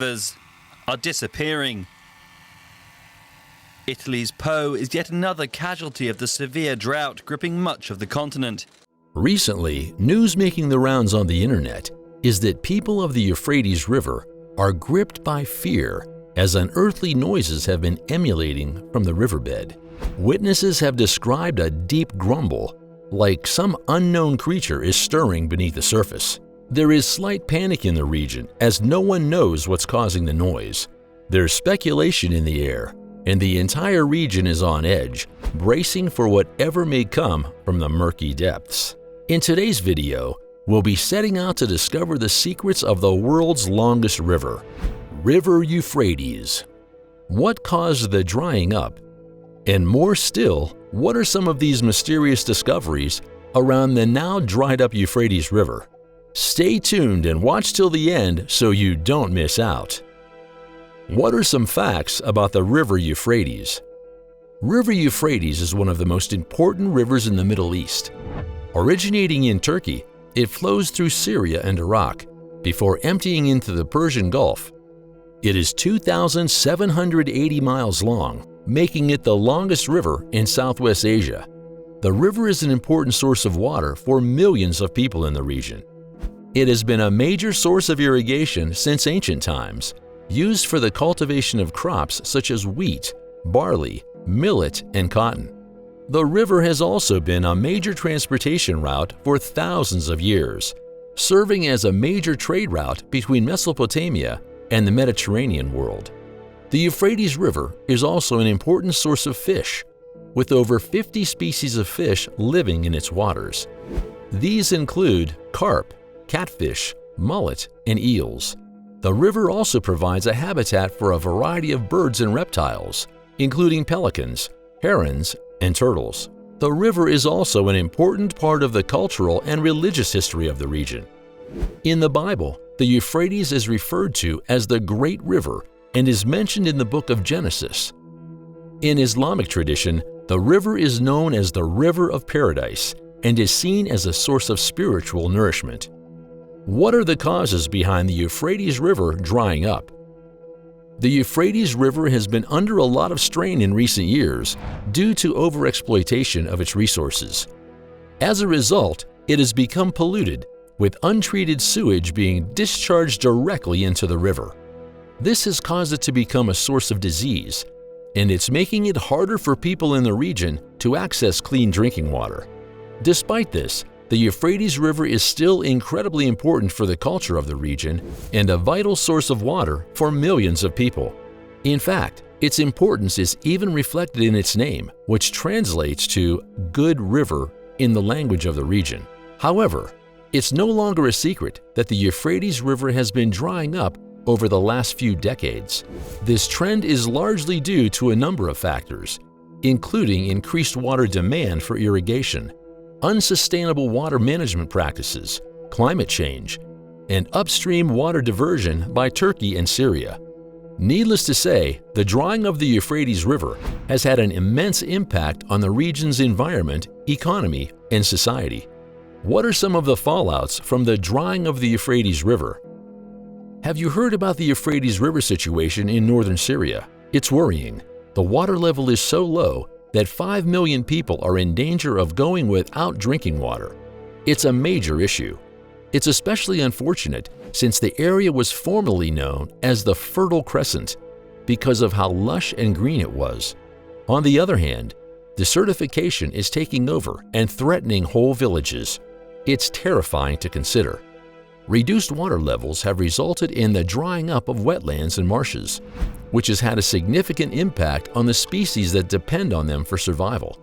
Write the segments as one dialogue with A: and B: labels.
A: rivers are disappearing. Italy's Po is yet another casualty of the severe drought gripping much of the continent.
B: Recently, news making the rounds on the internet is that people of the Euphrates River are gripped by fear as unearthly noises have been emanating from the riverbed. Witnesses have described a deep grumble, like some unknown creature is stirring beneath the surface. There is slight panic in the region as no one knows what's causing the noise. There's speculation in the air, and the entire region is on edge, bracing for whatever may come from the murky depths. In today's video, we'll be setting out to discover the secrets of the world's longest river, River Euphrates. What caused the drying up? And more still, what are some of these mysterious discoveries around the now dried up Euphrates River? Stay tuned and watch till the end so you don't miss out. What are some facts about the River Euphrates? River Euphrates is one of the most important rivers in the Middle East. Originating in Turkey, it flows through Syria and Iraq before emptying into the Persian Gulf. It is 2,780 miles long, making it the longest river in Southwest Asia. The river is an important source of water for millions of people in the region. It has been a major source of irrigation since ancient times, used for the cultivation of crops such as wheat, barley, millet, and cotton. The river has also been a major transportation route for thousands of years, serving as a major trade route between Mesopotamia and the Mediterranean world. The Euphrates River is also an important source of fish, with over 50 species of fish living in its waters. These include carp, catfish, mullet, and eels. The river also provides a habitat for a variety of birds and reptiles, including pelicans, herons, and turtles. The river is also an important part of the cultural and religious history of the region. In the Bible, the Euphrates is referred to as the Great River and is mentioned in the book of Genesis. In Islamic tradition, the river is known as the River of Paradise and is seen as a source of spiritual nourishment. What are the causes behind the Euphrates River drying up? The Euphrates River has been under a lot of strain in recent years due to overexploitation of its resources. As a result, it has become polluted, with untreated sewage being discharged directly into the river. This has caused it to become a source of disease, and it's making it harder for people in the region to access clean drinking water. Despite this, the Euphrates River is still incredibly important for the culture of the region and a vital source of water for millions of people. In fact, its importance is even reflected in its name, which translates to "good river" in the language of the region. However, it's no longer a secret that the Euphrates River has been drying up over the last few decades. This trend is largely due to a number of factors, including increased water demand for irrigation, unsustainable water management practices, climate change, and upstream water diversion by Turkey and Syria. Needless to say, the drying of the Euphrates River has had an immense impact on the region's environment, economy, and society. What are some of the fallouts from the drying of the Euphrates River? Have you heard about the Euphrates River situation in northern Syria? It's worrying. The water level is so low that 5 million people are in danger of going without drinking water. It's a major issue. It's especially unfortunate since the area was formerly known as the Fertile Crescent because of how lush and green it was. On the other hand, desertification is taking over and threatening whole villages. It's terrifying to consider. Reduced water levels have resulted in the drying up of wetlands and marshes, which has had a significant impact on the species that depend on them for survival.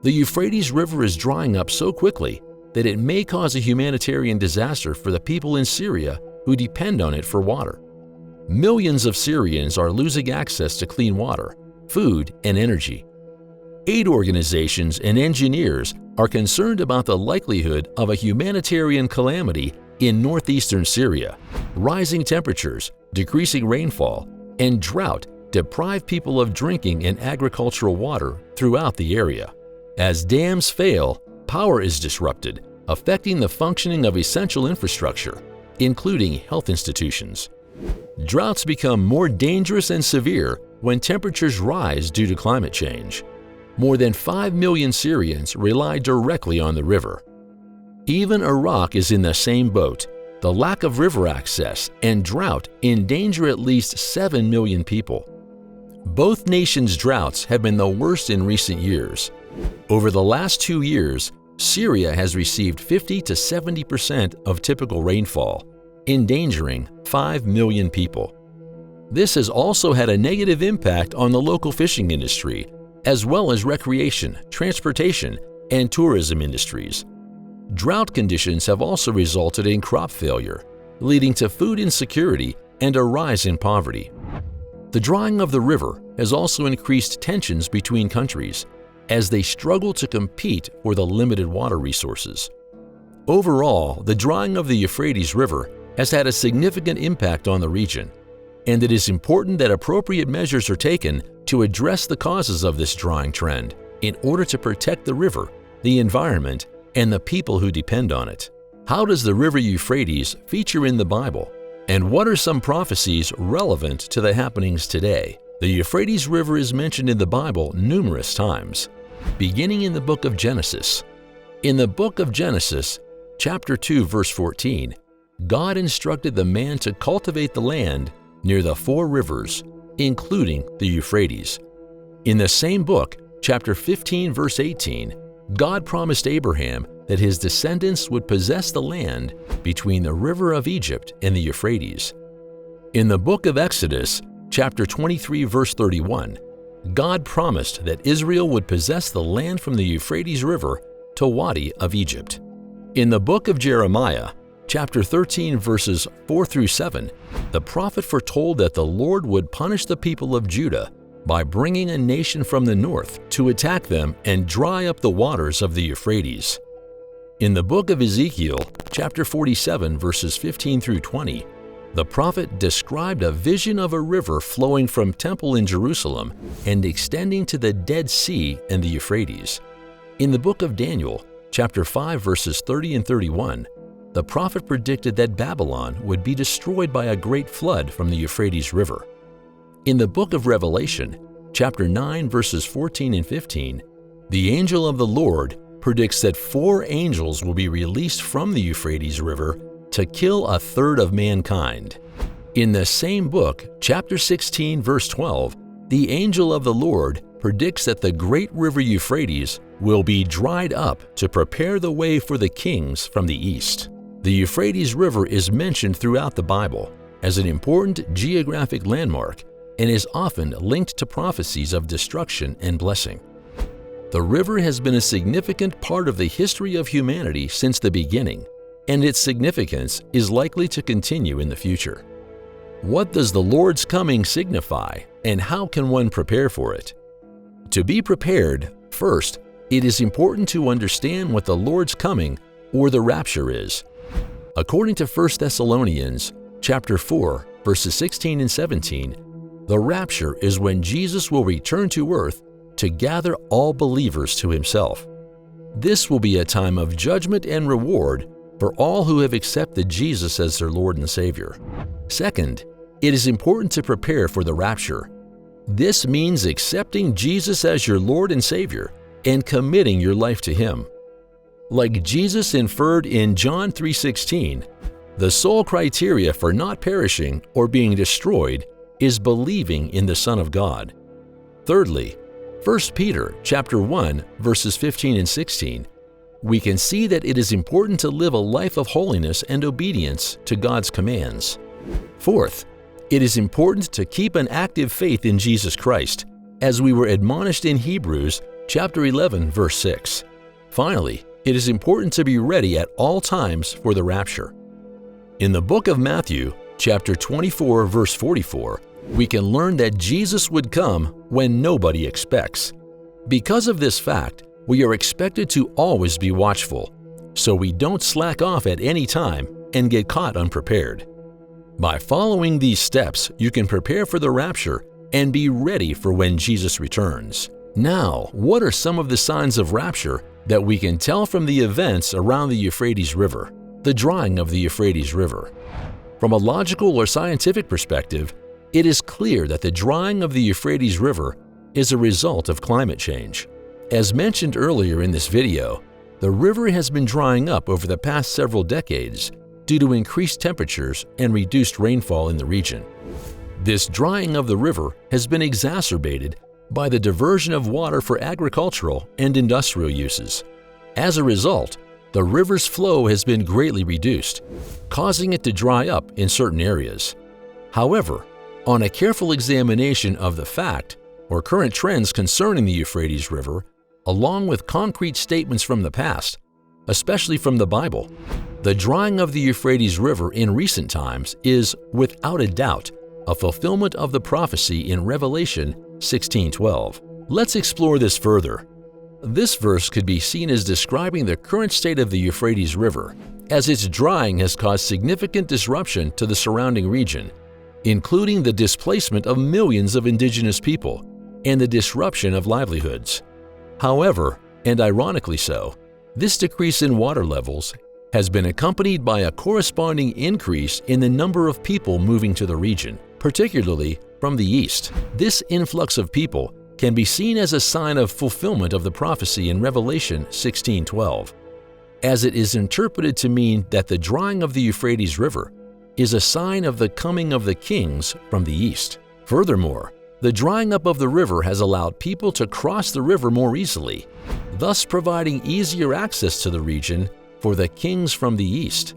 B: The Euphrates River is drying up so quickly that it may cause a humanitarian disaster for the people in Syria who depend on it for water. Millions of Syrians are losing access to clean water, food, and energy. Aid organizations and engineers are concerned about the likelihood of a humanitarian calamity in northeastern Syria. Rising temperatures, decreasing rainfall, and drought deprive people of drinking and agricultural water throughout the area. As dams fail, power is disrupted, affecting the functioning of essential infrastructure, including health institutions. Droughts become more dangerous and severe when temperatures rise due to climate change. More than 5 million Syrians rely directly on the river. Even Iraq is in the same boat. The lack of river access and drought endanger at least 7 million people. Both nations' droughts have been the worst in recent years. Over the last 2 years, Syria has received 50 to 70% of typical rainfall, endangering 5 million people. This has also had a negative impact on the local fishing industry, as well as recreation, transportation, and tourism industries. Drought conditions have also resulted in crop failure, leading to food insecurity and a rise in poverty. The drying of the river has also increased tensions between countries as they struggle to compete for the limited water resources. Overall, the drying of the Euphrates River has had a significant impact on the region, and it is important that appropriate measures are taken to address the causes of this drying trend in order to protect the river, the environment, and the people who depend on it. How does the River Euphrates feature in the Bible? And what are some prophecies relevant to the happenings today? The Euphrates River is mentioned in the Bible numerous times, beginning in the book of Genesis. In the book of Genesis, chapter 2, verse 14, God instructed the man to cultivate the land near the 4 rivers, including the Euphrates. In the same book, chapter 15, verse 18, God promised Abraham that his descendants would possess the land between the river of Egypt and the Euphrates. In the book of Exodus, chapter 23, verse 31, God promised that Israel would possess the land from the Euphrates River to Wadi of Egypt. In the book of Jeremiah, chapter 13, verses 4 through 7, the prophet foretold that the Lord would punish the people of Judah by bringing a nation from the north to attack them and dry up the waters of the Euphrates. In the book of Ezekiel, chapter 47, verses 15 through 20, the prophet described a vision of a river flowing from Temple in Jerusalem and extending to the Dead Sea and the Euphrates. In the book of Daniel, chapter 5, verses 30 and 31, the prophet predicted that Babylon would be destroyed by a great flood from the Euphrates River. In the book of Revelation, chapter 9, verses 14 and 15, the angel of the Lord predicts that 4 angels will be released from the Euphrates River to kill a third of mankind. In the same book, chapter 16, verse 12, the angel of the Lord predicts that the great river Euphrates will be dried up to prepare the way for the kings from the east. The Euphrates River is mentioned throughout the Bible as an important geographic landmark and is often linked to prophecies of destruction and blessing. The river has been a significant part of the history of humanity since the beginning, and its significance is likely to continue in the future. What does the Lord's coming signify, and how can one prepare for it? To be prepared, first, it is important to understand what the Lord's coming, or the rapture, is. According to 1 Thessalonians chapter 4, verses 16 and 17, the rapture is when Jesus will return to earth to gather all believers to himself. This will be a time of judgment and reward for all who have accepted Jesus as their Lord and Savior. Second, it is important to prepare for the rapture. This means accepting Jesus as your Lord and Savior and committing your life to Him. Like Jesus inferred in John 3:16, the sole criteria for not perishing or being destroyed is believing in the Son of God. Thirdly, 1 Peter chapter 1, verses 15 and 16, we can see that it is important to live a life of holiness and obedience to God's commands. Fourth, it is important to keep an active faith in Jesus Christ, as we were admonished in Hebrews chapter 11, verse 6. Finally, it is important to be ready at all times for the rapture. In the book of Matthew, chapter 24, verse 44, we can learn that Jesus would come when nobody expects. Because of this fact, we are expected to always be watchful, so we don't slack off at any time and get caught unprepared. By following these steps, you can prepare for the rapture and be ready for when Jesus returns. Now, what are some of the signs of rapture that we can tell from the events around the Euphrates River, the drying of the Euphrates River? From a logical or scientific perspective, it is clear that the drying of the Euphrates River is a result of climate change. As mentioned earlier in this video, the river has been drying up over the past several decades due to increased temperatures and reduced rainfall in the region. This drying of the river has been exacerbated by the diversion of water for agricultural and industrial uses. As a result, the river's flow has been greatly reduced, causing it to dry up in certain areas. However, on a careful examination of the fact or current trends concerning the Euphrates River, along with concrete statements from the past, especially from the Bible, the drying of the Euphrates River in recent times is, without a doubt, a fulfillment of the prophecy in Revelation 16:12. Let's explore this further. This verse could be seen as describing the current state of the Euphrates River, as its drying has caused significant disruption to the surrounding region, including the displacement of millions of indigenous people and the disruption of livelihoods. However, and ironically so, this decrease in water levels has been accompanied by a corresponding increase in the number of people moving to the region, particularly from the east. This influx of people can be seen as a sign of fulfillment of the prophecy in Revelation 16:12, as it is interpreted to mean that the drying of the Euphrates River is a sign of the coming of the kings from the east. Furthermore, the drying up of the river has allowed people to cross the river more easily, thus providing easier access to the region for the kings from the east.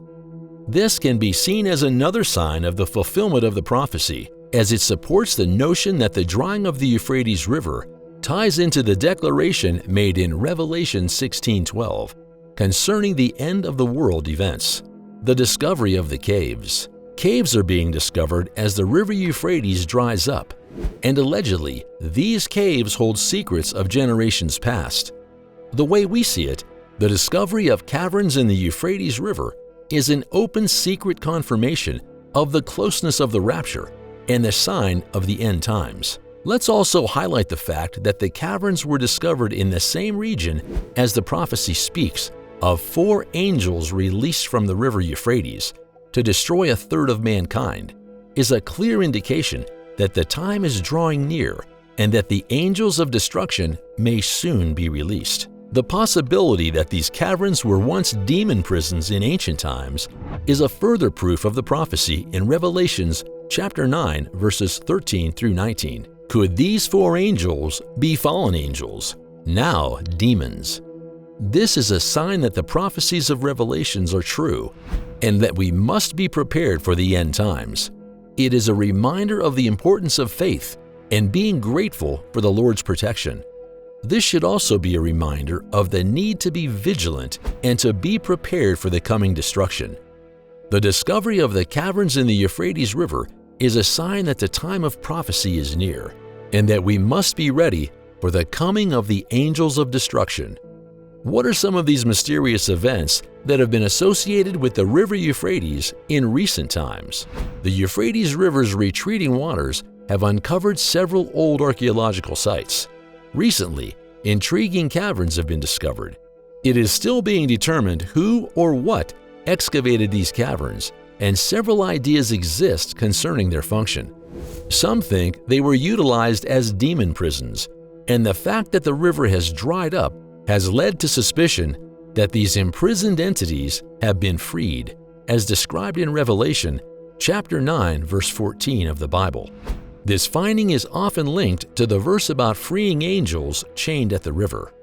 B: This can be seen as another sign of the fulfillment of the prophecy, as it supports the notion that the drying of the Euphrates River ties into the declaration made in Revelation 16:12 concerning the end of the world events. The discovery of the caves. Caves are being discovered as the River Euphrates dries up, and allegedly, these caves hold secrets of generations past. The way we see it, the discovery of caverns in the Euphrates River is an open secret confirmation of the closeness of the rapture and the sign of the end times. Let's also highlight the fact that the caverns were discovered in the same region as the prophecy speaks of 4 angels released from the River Euphrates to destroy a third of mankind, is a clear indication that the time is drawing near and that the angels of destruction may soon be released. The possibility that these caverns were once demon prisons in ancient times is a further proof of the prophecy in Revelations chapter 9, verses 13 through 19. Could these 4 angels be fallen angels, now demons? This is a sign that the prophecies of Revelations are true and that we must be prepared for the end times. It is a reminder of the importance of faith and being grateful for the Lord's protection. This should also be a reminder of the need to be vigilant and to be prepared for the coming destruction. The discovery of the caverns in the Euphrates River is a sign that the time of prophecy is near and that we must be ready for the coming of the angels of destruction. What are some of these mysterious events that have been associated with the River Euphrates in recent times? The Euphrates River's retreating waters have uncovered several old archaeological sites. Recently, intriguing caverns have been discovered. It is still being determined who or what excavated these caverns, and several ideas exist concerning their function. Some think they were utilized as demon prisons, and the fact that the river has dried up has led to suspicion that these imprisoned entities have been freed, as described in Revelation chapter 9, verse 14 of the Bible. This finding is often linked to the verse about freeing angels chained at the river.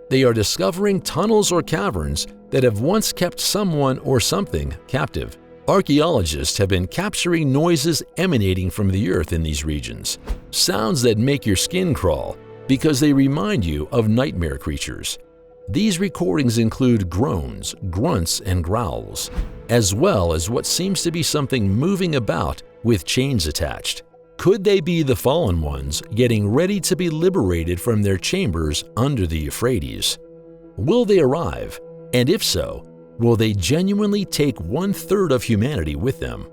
B: They are discovering tunnels or caverns that have once kept someone or something captive. Archaeologists have been capturing noises emanating from the earth in these regions, sounds that make your skin crawl because they remind you of nightmare creatures. These recordings include groans, grunts, and growls, as well as what seems to be something moving about with chains attached. Could they be the fallen ones getting ready to be liberated from their chambers under the Euphrates? Will they arrive? And if so, will they genuinely take 1/3 of humanity with them?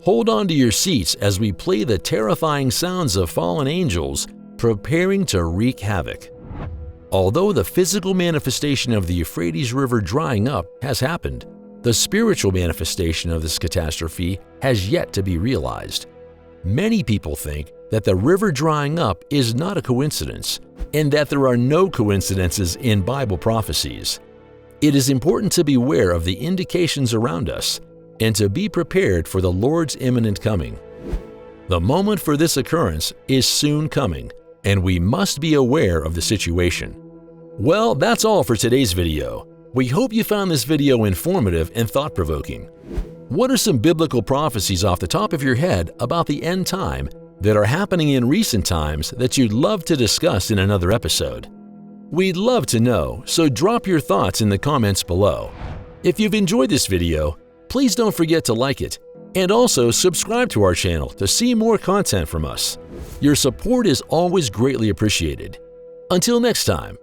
B: Hold on to your seats as we play the terrifying sounds of fallen angels preparing to wreak havoc. Although the physical manifestation of the Euphrates River drying up has happened, the spiritual manifestation of this catastrophe has yet to be realized. Many people think that the river drying up is not a coincidence, and that there are no coincidences in Bible prophecies. It is important to beware of the indications around us and to be prepared for the Lord's imminent coming. The moment for this occurrence is soon coming, and we must be aware of the situation. Well, that's all for today's video. We hope you found this video informative and thought-provoking. What are some biblical prophecies off the top of your head about the end time that are happening in recent times that you'd love to discuss in another episode? We'd love to know, so drop your thoughts in the comments below. If you've enjoyed this video, please don't forget to like it, and also subscribe to our channel to see more content from us. Your support is always greatly appreciated. Until next time,